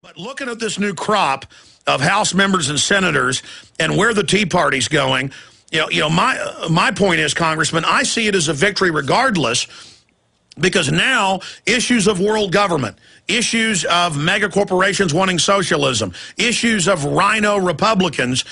But looking at this new crop of House members and senators and where the Tea Party's going, my point is, Congressman, I see it as a victory regardless, because now issues of world government, issues of mega corporations wanting socialism, issues of rhino Republicans,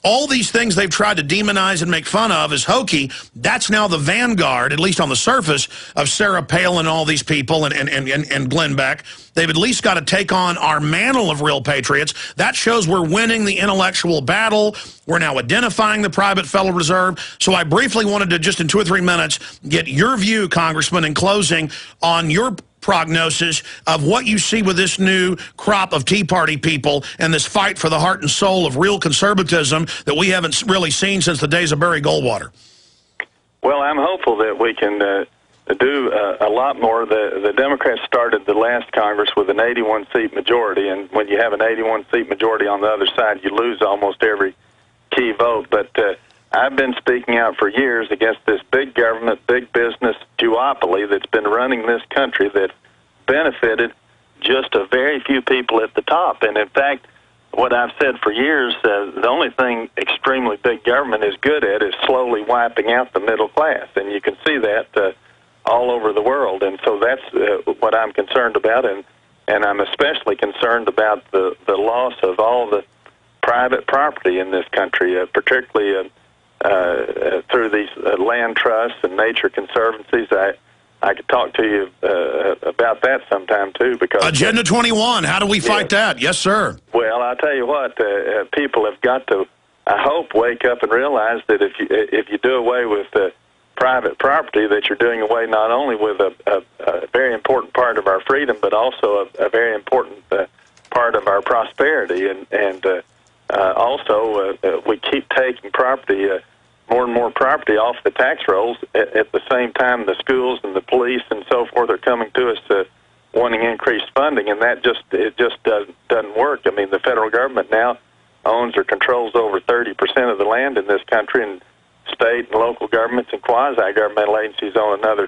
all these things they've tried to demonize and make fun of as hokey, that's now the vanguard, at least on the surface, of Sarah Palin and all these people and Glenn Beck. They've at least got to take on our mantle of real patriots. That shows we're winning the intellectual battle. We're now identifying the private Federal Reserve. So I briefly wanted to, just in 2 or 3 minutes, get your view, Congressman, in closing, on your prognosis of what you see with this new crop of Tea Party people and this fight for the heart and soul of real conservatism that we haven't really seen since the days of Barry Goldwater. Well, I'm hopeful that we can do a lot more. The Democrats started the last Congress with an 81-seat majority, and when you have an 81-seat majority on the other side, you lose almost every key vote. But I've been speaking out for years against this big government, big business duopoly that's been running this country that benefited just a very few people at the top. And in fact, what I've said for years, the only thing extremely big government is good at is slowly wiping out the middle class. And you can see that all over the world. And so that's what I'm concerned about. And I'm especially concerned about the loss of all the private property in this country, particularly through these land trusts and nature conservancies. I could talk to you about that sometime, too. Because Agenda 21, how do we fight that? Yes, sir. Well, I'll tell you what, people have got to, I hope, wake up and realize that if you do away with private property, that you're doing away not only with a very important part of our freedom, but also a very important part of our prosperity. And also, we keep taking property, more and more property off the tax rolls. At the same time, the schools and the police and so forth are coming to us wanting increased funding, and that just doesn't work. I mean, the federal government now owns or controls over 30% of the land in this country, and state and local governments and quasi-governmental agencies own another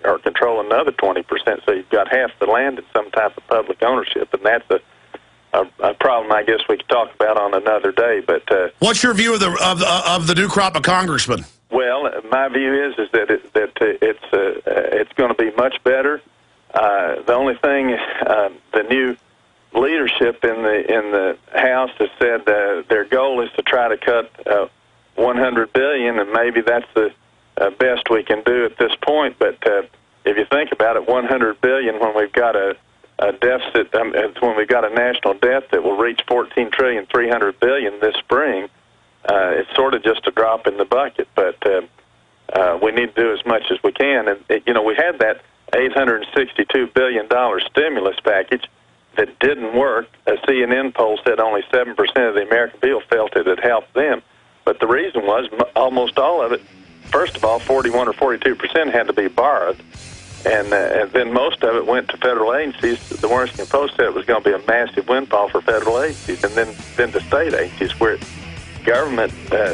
or control another 20%. So you've got half the land in some type of public ownership, and that's a problem I guess we could talk about on another day. But what's your view of the new crop of congressmen? Well, my view is that it's going to be much better. The only thing, the new leadership in the House has said their goal is to try to cut $100 billion, and maybe that's the best we can do at this point. But if you think about it, $100 billion when we've got a deficit, when we've got a national debt that will reach $14.3 trillion this spring, it's sort of just a drop in the bucket. But we need to do as much as we can. And we had that $862 billion stimulus package that didn't work. A CNN poll said only 7% of the American people felt it had helped them. But the reason was almost all of it, first of all, 41 or 42% had to be borrowed. And then most of it went to federal agencies. The Washington Post said it was going to be a massive windfall for federal agencies, and then to state agencies where government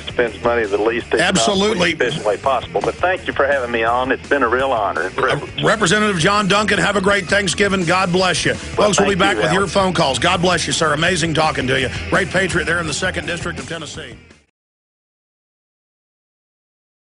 spends money the least absolutely efficient way possible. But thank you for having me on. It's been a real honor and privilege. Representative John Duncan, have a great Thanksgiving. God bless you. Well, folks, we'll be back with your phone calls. God bless you, sir. Amazing talking to you. Great patriot there in the 2nd District of Tennessee.